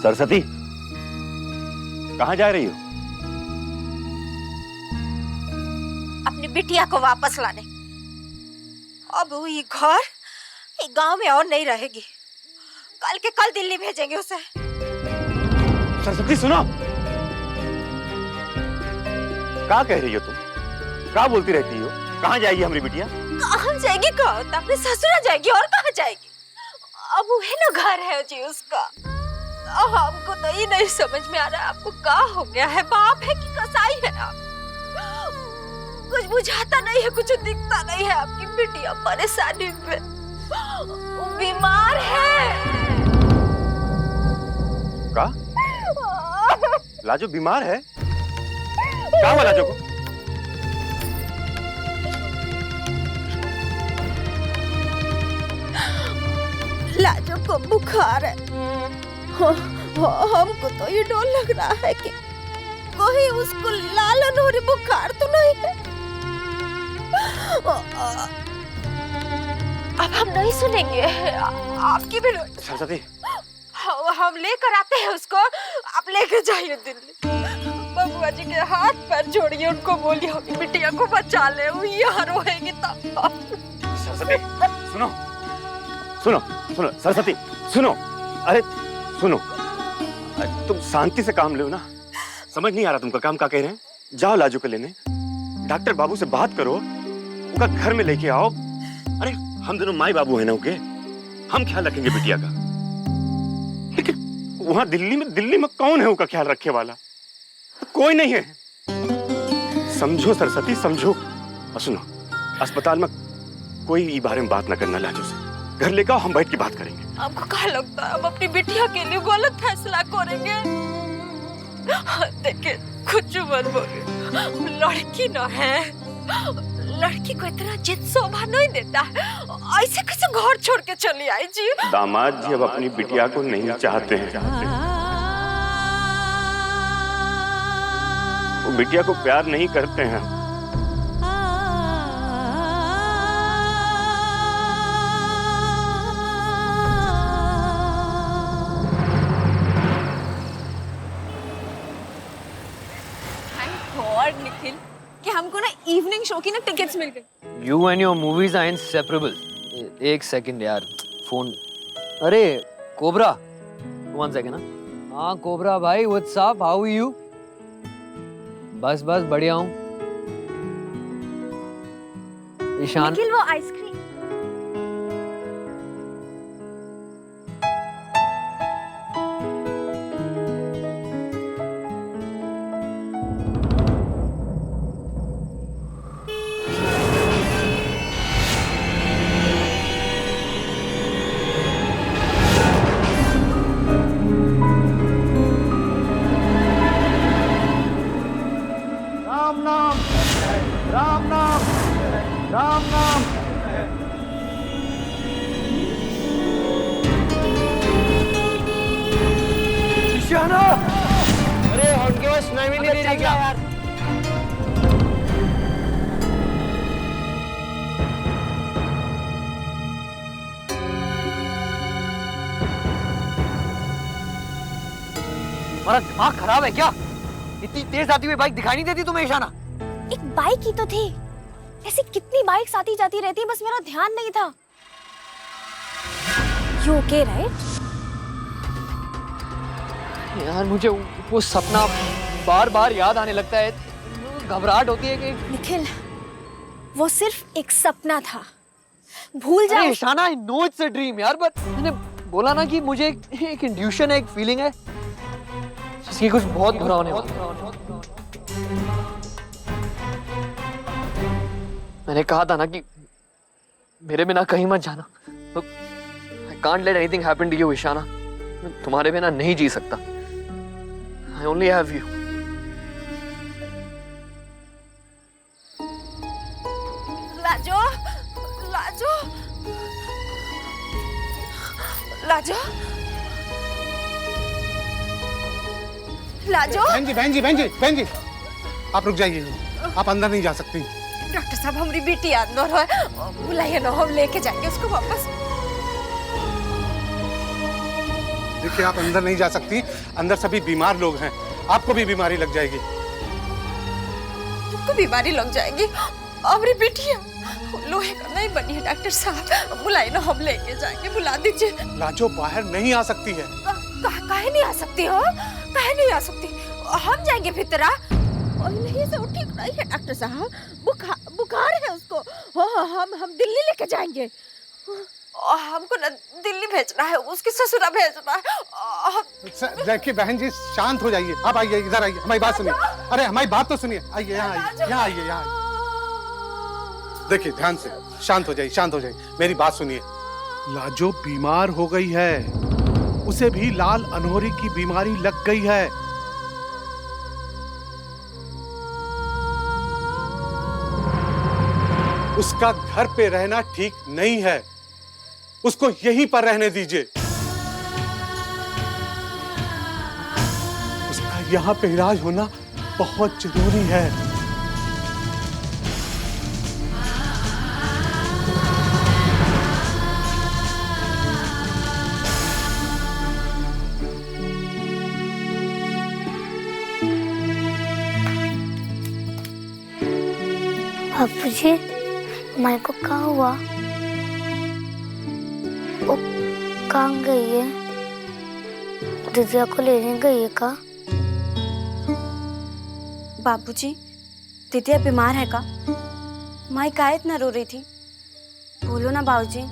सरस्वती, कहाँ जा रही हो? अपनी बिटिया को वापस लाने। अब वो ये घर, ये गांव में और नहीं रहेगी। कल के कल दिल्ली भेजेंगे उसे। सरस्वती सुनो, क्या कह रही हो तुम? क्या बोलती रहती हो? कहाँ जाएगी हमारी बिटिया? कहाँ जाएगी? कहाँ होता? अपने ससुरा जाएगी, और कहाँ जाएगी? अब वो है ना, घर है जी उसका। हमको तो ये नहीं समझ में आ रहा है, आपको क्या हो गया है? बाप है कि कसाई है आप? कुछ बुझाता नहीं है, कुछ दिखता नहीं है। आपकी बिटिया परेशानी में, वो बीमार है। का? लाजो बीमार है? क्या हुआ लाजो को? लाजो को बुखार है। हमको तो ये डर लग रहा है कि कोई उसको लालन हो रही बुखार तो नहीं है। अब हम नहीं सुनेंगे आपकी भी। सरस्वती, हम लेकर आते हैं उसको, आप लेकर जाइए दिल्ली। बबुआ जी के हाथ पैर जोड़िए, उनको बोलिए अपनी बिटिया को बचा ले, वो यहाँ रोएगी तब। सरस्वती सुनो, सुनो सुनो सरस्वती सुनो, अरे सुनो, अरे तुम शांति से काम लो ना। समझ नहीं आ रहा तुमका काम क्या कह रहे हैं? जाओ लाजू को लेने, डॉक्टर बाबू से बात करो, उनका घर में लेके आओ। अरे हम दोनों माई बाबू है ना उनके, हम ख्याल रखेंगे बिटिया का। लेकिन वहां दिल्ली में कौन है उनका ख्याल रखने वाला? कोई नहीं है। समझो सरस्वती, समझो। और सुनो, अस्पताल में कोई इस बारे में बात ना करना लाजो से। घर लेकर आओ, हम बैठ के बात करेंगे। आपको क्या लगता है हम अपनी बिटिया के लिए गलत फैसला करेंगे? देखिए, कुछ मत बोलिए, लड़की ना है। लड़की को इतना जिद शोभा नहीं देता है। ऐसे कैसे घर छोड़ के चली आई जी? दामाद जी अब अपनी बिटिया को नहीं चाहते हैं। वो बिटिया को प्यार नहीं करते हैं। निखिल कि हमको ना इवनिंग शो की ना टिकट्स मिल गई। You and your movies are inseparable. एक सेकंड यार, फोन। अरे कोबरा, 1 सेकंड ना। हाँ कोबरा भाई, what's up, how are you? बस बढ़िया हूँ। ईशान, निखिल वो आइसक्रीम। राम नाम। ईशाना, अरे उनके पास नहीं मिल रही क्या यार? तुम्हारा दिमाग खराब है क्या? इतनी तेज आती हुई बाइक दिखाई नहीं देती तुम्हें ईशाना? एक बाइक ही तो थी, ऐसी कितनी बाइक्स आती जाती रहती है, बस मेरा ध्यान नहीं था। You okay, right? यार मुझे वो सपना बार याद आने लगता है, घबराहट होती है कि निखिल, वो सिर्फ एक सपना था, भूल जा। Ishana, I know it's a dream यार, बट मैंने बोला ना कि मुझे एक इंट्यूशन है, एक फीलिंग है जिसकी कुछ बहुत बुरा होने वाला है। मैंने कहा था ना कि मेरे बिना कहीं मत जाना। तो I can't let anything happen to you, Ishana. मैं तुम्हारे बिना नहीं जी सकता। I only have you. Lajo, Lajo, Lajo, Lajo. बहन जी, आप रुक जाइए, आप अंदर नहीं जा सकती। डॉक्टर साहब, हमारी बेटी अंदर है, बुलाइए ना, हम लेके जाएंगे उसको वापस। देखिए आप अंदर नहीं जा सकती, अंदर सभी बीमार लोग हैं, आपको भी बीमारी लग जाएगी। तुमको बीमारी लग जाएगी? अरे बेटिया लोहे का नहीं बनी है डॉक्टर साहब, बुलाइए ना, हम लेके जाएंगे, बुला दीजिए। लाजो बाहर नहीं आ सकती है। काहे नहीं आ सकती हो? काहे नहीं आ सकती? हम जाएंगे भीतरा। नहीं से ठीक नहीं है डॉक्टर साहब, बुखार है उसको। हम दिल्ली लेके जाएंगे। हमको ना दिल्ली भेजना है, उसकी ससुरा भेजना है। देखिए बहन जी शांत हो जाइए, आप आइए इधर आइए, हमारी बात सुनिए। अरे हमारी बात तो सुनिए, आइए यहाँ आइए, यहाँ आइए, यहाँ आइए। देखिए ध्यान से, शांत हो जाइए, शांत हो जाइए, मेरी बात सुनिए। लाजो बीमार हो गई है, उसे भी लाल अनहोरी की बीमारी लग गई है। उसका घर पे रहना ठीक नहीं है, उसको यहीं पर रहने दीजिए। उसका यहाँ पे इलाज होना बहुत जरूरी है। बापूजी, माई को क्या हुआ? वो कहाँ गई है? दिदिया को लेने गई है का? बाबूजी, दिदिया बीमार है का? माई काहे इतना रो रही थी? बोलो ना बाबूजी।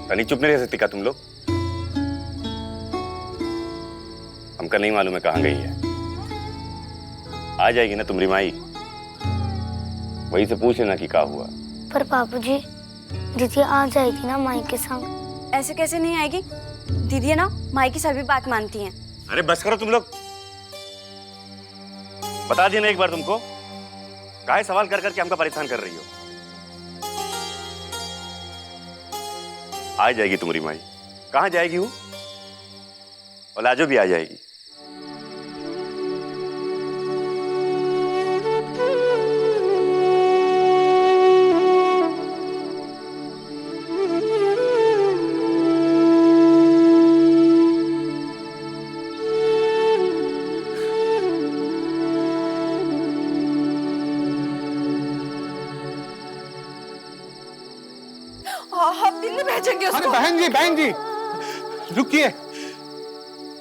रानी चुप नहीं रह सकती का तुम लोग? हमका नहीं मालूम है कहाँ गई है। आ जाएगी ना तुम्हारी माई, वही से पूछ लेना कि क्या हुआ। पर बाबूजी, दीदी आ जाएगी ना माई के संग? ऐसे कैसे नहीं आएगी? दीदी ना माई की सभी बात मानती हैं। अरे बस करो तुम लोग, बता दिया ना एक बार तुमको, काहे सवाल कर करके हमका परेशान कर रही हो। आ जाएगी तुम्हारी माई। कहाँ जाएगी वो? और लाजो भी आ जाएगी। हम दिल्ली भेजेंगे अरे उसको। बहन जी रुकिए,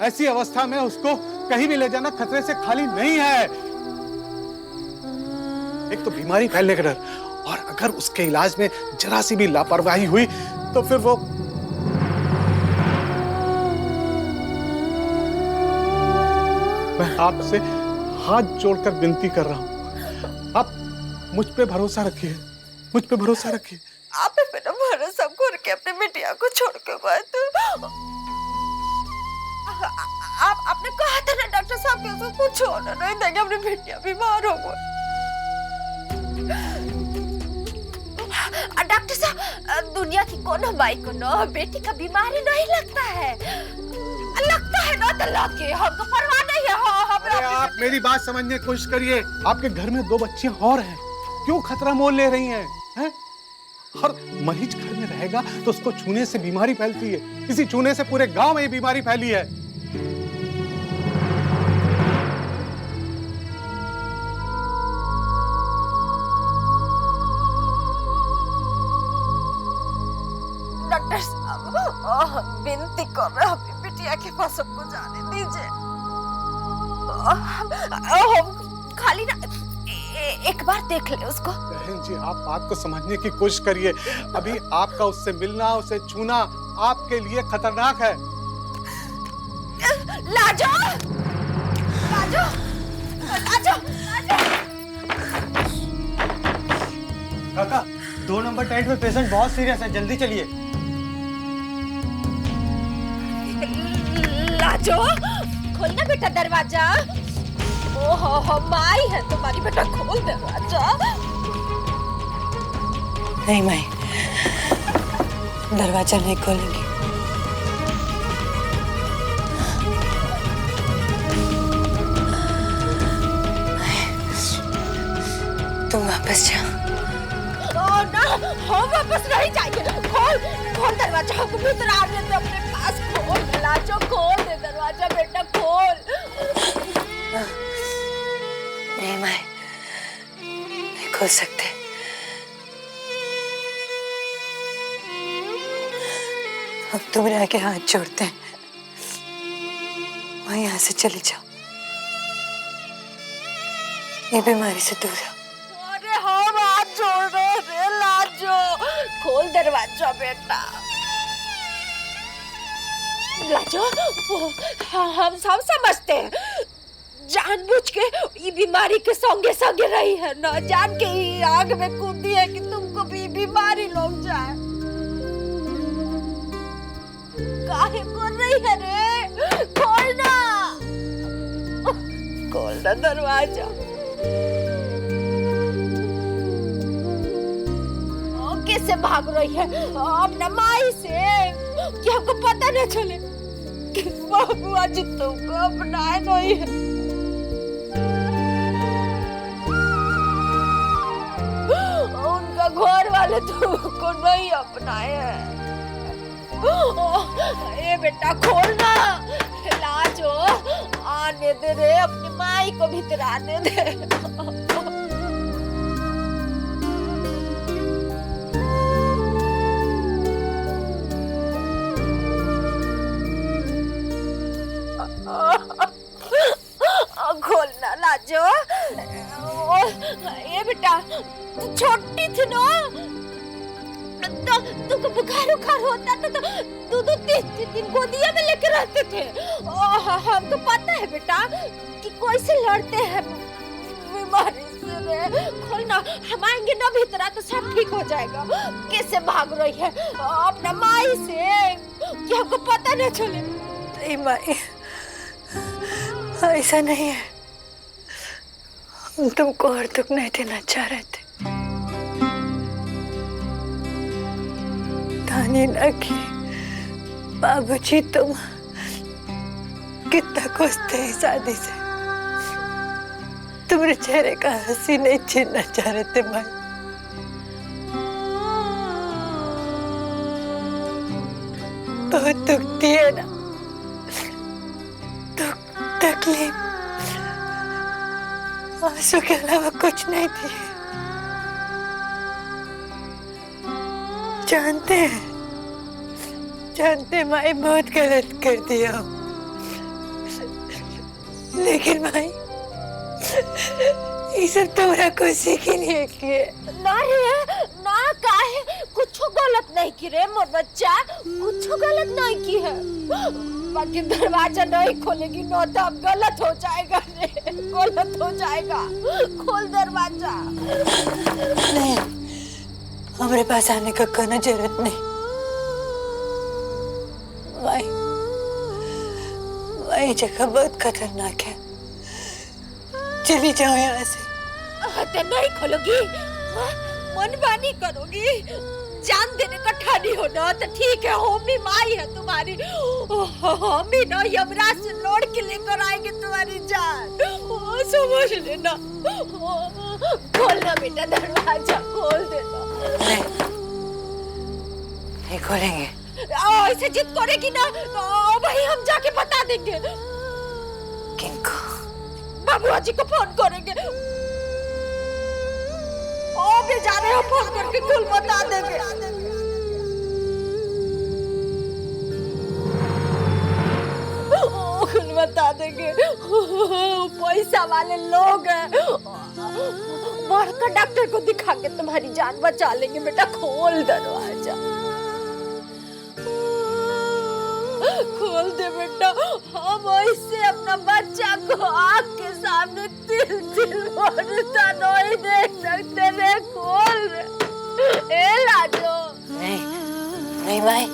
ऐसी अवस्था में उसको कहीं भी ले जाना खतरे से खाली नहीं है। एक तो बीमारी फैलने का डर, और अगर उसके इलाज में जरा सी भी लापरवाही हुई तो फिर वो मैं आपसे हाथ जोड़कर विनती कर रहा हूं, आप मुझ पे भरोसा रखिए, मुझ पे भरोसा रखिए। आप पे ना भरोसा करके अपने बेटिया को छोड़ के गए तो आपने कहा था ना डॉक्टर साहब कि उसको कुछ होना नहीं देंगे, अपनी बेटिया बीमार हो गई। डॉक्टर साहब, दुनिया की कोनो माई को ना बेटी का बीमारी नहीं लगता है ना, तो लगे, हमको परवाह नहीं है। अरे आप मेरी बात समझने की कोशिश करिए। आपके घर में 2 बच्चियां और हैं, क्यों खतरा मोल ले रही हैं? और मरीज घर में रहेगा तो उसको छूने से बीमारी फैलती है, किसी छूने से पूरे गांव में ये बीमारी फैली है। डॉक्टर साहब, विनती कर रहे हैं, अपनी बिटिया के पास सबको जाने दीजिए। खाली ना एक बार देख ले उसको। बहन जी आप बात को समझने की कोशिश करिए, अभी आपका उससे मिलना, उसे छूना आपके लिए खतरनाक है। लाजो, लाजो, लाजो, काका 2 नंबर टेंट में पेशेंट बहुत सीरियस है, जल्दी चलिए। लाजो, खोलना बेटा दरवाजा। ओहो माई है तुम्हारी, बेटा खोल दरवाजा। नहीं माई, दरवाजा नहीं खोलेंगे। तुम वापस जाओ। ना, हम वापस नहीं जाएंगे। खोल दरवाजा, हमको भीतर आने दे अपने पास। खोल लाजो खोल दे दरवाजा बेटा खोल। नहीं माई, नहीं खोल सकते। अब तुम्हारे आगे हाथ जोड़ते हैं, वहीं यहाँ से चले जाओ, ये बीमारी से दूर रहो। अरे हम हाथ जोड़ रहे रे लाजो, खोल दरवाजा बेटा। लाजो हम सब समझते हैं, जानबूझ के ये बीमारी के संगे संगे रही है ना, जान के ही आग में कूदी है कि तुमको भी बीमारी लग जाए। काहे कर रही है रे, खोल ना, खोल ना दरवाजा। कैसे भाग रही है अपना माई से कि हमको पता न चले कि बाबू आज तुमको अपनाए नहीं है। उनका घर वाले तुमको नहीं अपनाए हैं। ए बेटा खोलना, लाजो आने दे रे, अपनी माई को भीतर आने दे। खोलना लाजो। ये बेटा तू छोटी थी ना, तो तुमको बुखार उखार होता था तो तू 3 दिन गोदिया में लेके रहते थे। हमको पता है बेटा कि कोई से लड़ते हैं बीमारी से रे। खोलना, हम आएंगे ना भीतर तो सब ठीक हो जाएगा। कैसे भाग रही है अपना माई से कि हमको पता न चले। नहीं माई, ऐसा नहीं है, हम तुमको और दुख नहीं देना चाह रहे थे। तानी ना कि बाबूजी तुम कितना खुश थे इस शादी से, तुम्हारे चेहरे का हंसी नहीं छीनना चाह रहे थे माई। बहुत दुख दिए ना, तकलीफ, आंसू के अलावा कुछ नहीं थी। जानते माई बहुत गलत कर दिया, लेकिन माई ये सब तुम्हारा खुशी के लिए किए ना रे ना। काहे कुछ गलत नहीं की रे मोर बच्चा, कुछ गलत नहीं की है। बाकी दरवाजा नहीं खोलेगी नो तो अब गलत हो जाएगा रे, गलत हो जाएगा। खोल दरवाजा। नहीं, हमारे पास आने का कोई जरूरत नहीं। वही जगह बहुत खतरनाक है, चली जाओ यहाँ से। तो नहीं खोलोगी, मनमानी करोगी, जान देने का ठानी हो ना तो ठीक है, हम भी माई है तुम्हारी, हम भी ना यमराज से लौट के लेकर आएंगे तुम्हारी जान, समझ लेना। खोलना बेटा दरवाजा, खोल देना। नहीं खोलेंगे। ऐसे जिद करेगी ना तो वही हम जाके बता देंगे। किनको? बाबूआ जी को फोन करेंगे, ओ भी जा रहे हो, फोन करके कुल बता देंगे। कुल बता देंगे, पैसा वाले लोग हैं, बड़का डॉक्टर को दिखा के तुम्हारी जान बचा लेंगे। बेटा खोल दरवाजा, खोल दे बेटा। हम ऐसे अपना बच्चा को आग के सामने तिल तिल मरता नहीं देख सकते रे, खोल रे। ए लाजो। नहीं माई,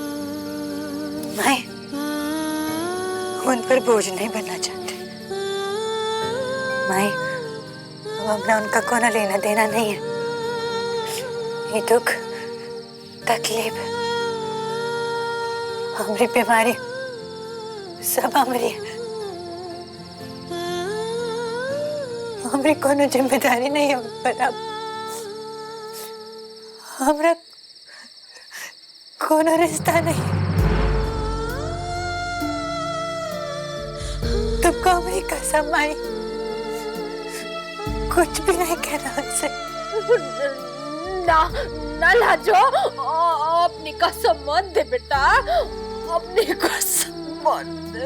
उन पर बोझ नहीं बनना चाहते माई। अब अपना उनका कोना लेना देना नहीं है, ये दुख तकलीफ हमारी बीमारी सब हमारी है, हमारी कोनो जिम्मेदारी नहीं है पर। अब हमारा कोनो रिश्ता नहीं, तुमको मेरी कसम आई, कुछ भी नहीं कहना उनसे। ना ना लाजो, अपनी कसम मत दे बेटा, अपनी कसम मत दे।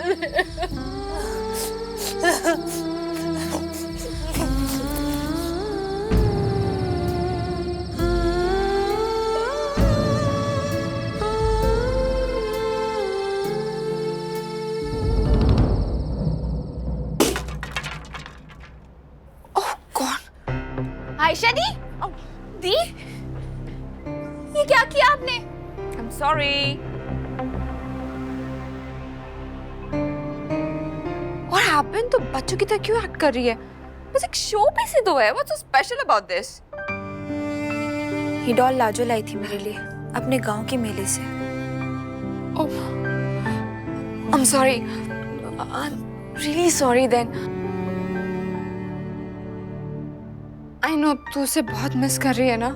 आयशा दी, दी, ये क्या किया आपने? I'm sorry. What happened? तो बच्चों की तरह क्यों एक्ट कर रही है? बस एक शो पीस ही तो है. What's so special about this? ये डॉल लाजो लाई थी मेरे लिए अपने गांव के मेले से। Oh, I'm sorry. I'm really sorry then. I know तू उसे बहुत मिस कर रही है ना?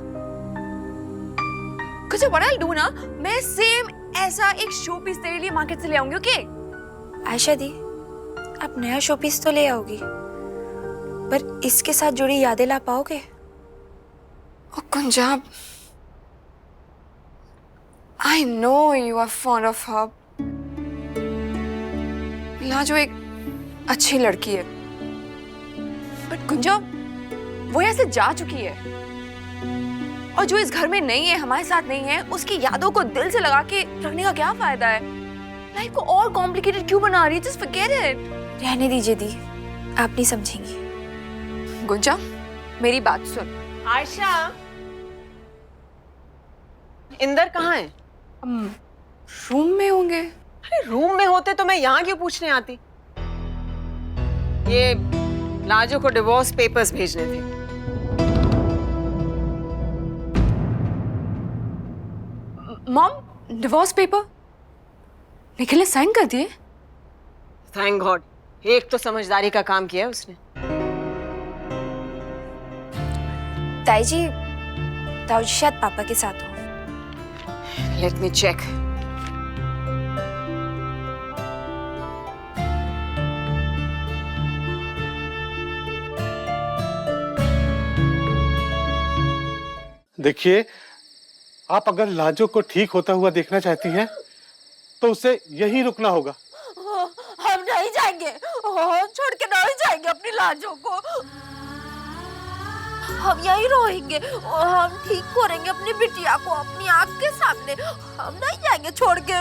कुछ what I'll do ना, मैं सेम ऐसा एक शो पीस तेरे लिए मार्केट से ले आऊंगी, ओके? आयशा दी, आप नया शो पीस तो ले आओगी, पर इसके साथ जुड़ी यादें ला पाओगे? Oh, कुंजाब, I know you are fond of her. Lajo एक अच्छी लड़की है, but कुंजाब वो यहाँ से जा चुकी है, और जो इस घर में नहीं है, हमारे साथ नहीं है, उसकी यादों को दिल से लगा के रखने का क्या फायदा है? लाइफ को और कॉम्प्लिकेटेड क्यों बना रही है? Just forget it. रहने दीजिए दी, आप नहीं समझेंगी। गुंजा, मेरी बात सुन। आयशा, इंदर कहाँ है? रूम में होंगे। अरे रूम में होते तो मैं यहाँ क्यों पूछने आती? ये लाजो को डिवोर्स पेपर्स भेजने थे। मॉम, डिवोर्स पेपर निखिल ने साइन कर दिए? थैंक गॉड, एक तो समझदारी का काम किया उसने। ताई जी शायद पापा के साथ हो। Let me check. देखिए, आप अगर लाजो को ठीक होता हुआ देखना चाहती हैं, तो उसे यहीं रुकना होगा। हम नहीं जाएंगे, छोड़ के नहीं जाएंगे अपनी लाजो को। हम यहीं रहेंगे और हम ठीक करेंगे अपनी बिटिया को अपनी आंख के सामने। हम नहीं जाएंगे छोड़ के।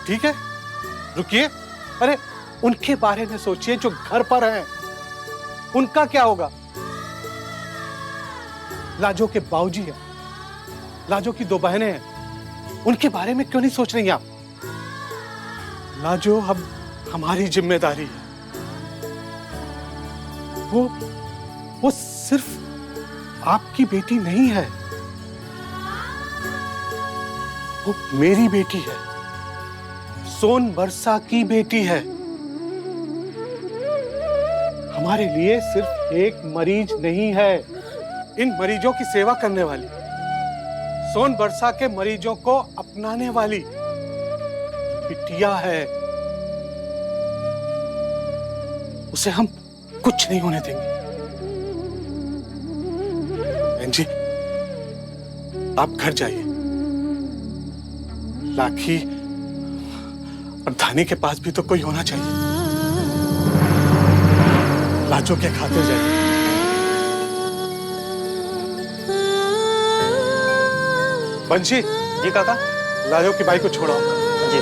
ठीक है, रुकिए। अरे उनके बारे में सोचिए जो घर पर हैं। उनका क्या होगा? लाजो के बाऊजी हैं, लाजो की 2 बहनें हैं, उनके बारे में क्यों नहीं सोच रही आप? लाजो अब हमारी जिम्मेदारी है। वो सिर्फ आपकी बेटी नहीं है, वो मेरी बेटी है, सोन बरसा की बेटी है। हमारे लिए सिर्फ एक मरीज नहीं है, इन मरीजों की सेवा करने वाली, सोन बरसा के मरीजों को अपनाने वाली बिटिया है। उसे हम कुछ नहीं होने देंगे। बहन जी, आप घर जाइए। लाखी और धानी के पास भी तो कोई होना चाहिए। लाजो के खातिर जाइए। बंशी जी काका। लाजो की बाइक को छोड़ो। जी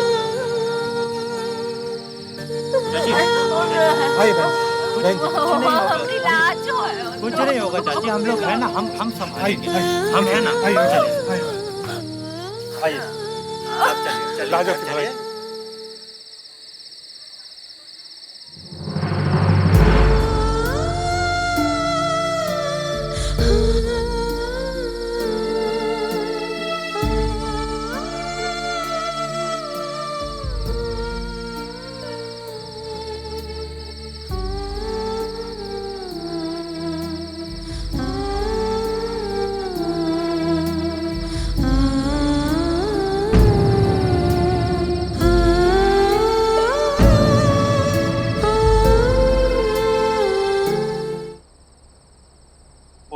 आइए बहन। अपनी लाजो है। कुछ नहीं होगा चाची, हम लोग है ना, हम संभालेंगे। हम है ना। आइए, आप चलिए लाजो की बाइक।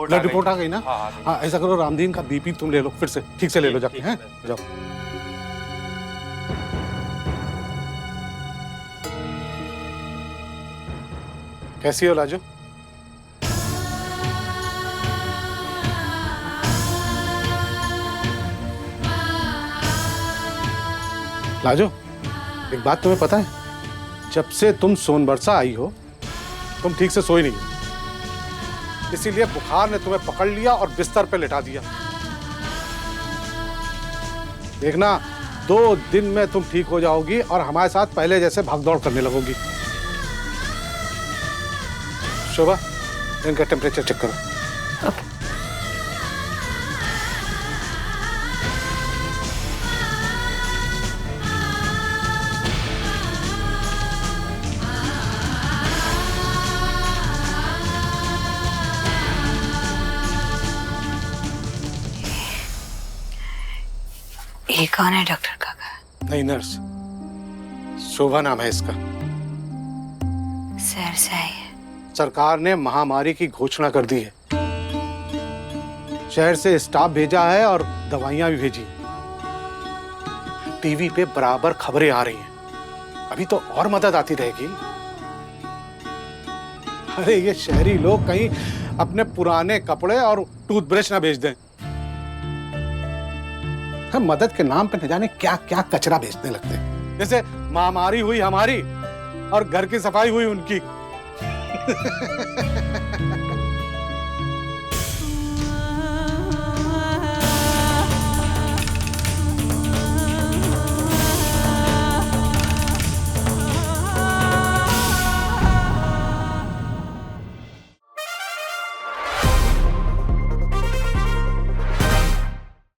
ब्लड रिपोर्ट आ गई ना? हाँ, ऐसा करो रामदीन का बीपी तुम ले लो, फिर से ठीक से ले लो जाके, हैं? जाओ। कैसी हो लाजो? लाजो, एक बात तुम्हें पता है, जब से तुम सोनबरसा आई हो तुम ठीक से सोई नहीं, इसीलिए बुखार ने तुम्हें पकड़ लिया और बिस्तर पे लिटा दिया। देखना 2 दिन में तुम ठीक हो जाओगी और हमारे साथ पहले जैसे भागदौड़ करने लगोगी। शोभा, इनका टेम्परेचर चेक करो। ये कौन है डॉक्टर काका? नहीं, नर्स शोभा नाम है इसका। शहर से आई है। सरकार ने महामारी की घोषणा कर दी है, शहर से स्टाफ भेजा है और दवाइयां भी भेजी। टीवी पे बराबर खबरें आ रही हैं, अभी तो और मदद आती रहेगी। अरे ये शहरी लोग कहीं अपने पुराने कपड़े और टूथब्रश ना भेज दें। हम मदद के नाम पे न जाने क्या क्या कचरा बेचने लगते हैं। जैसे महामारी हुई हमारी और घर की सफाई हुई उनकी।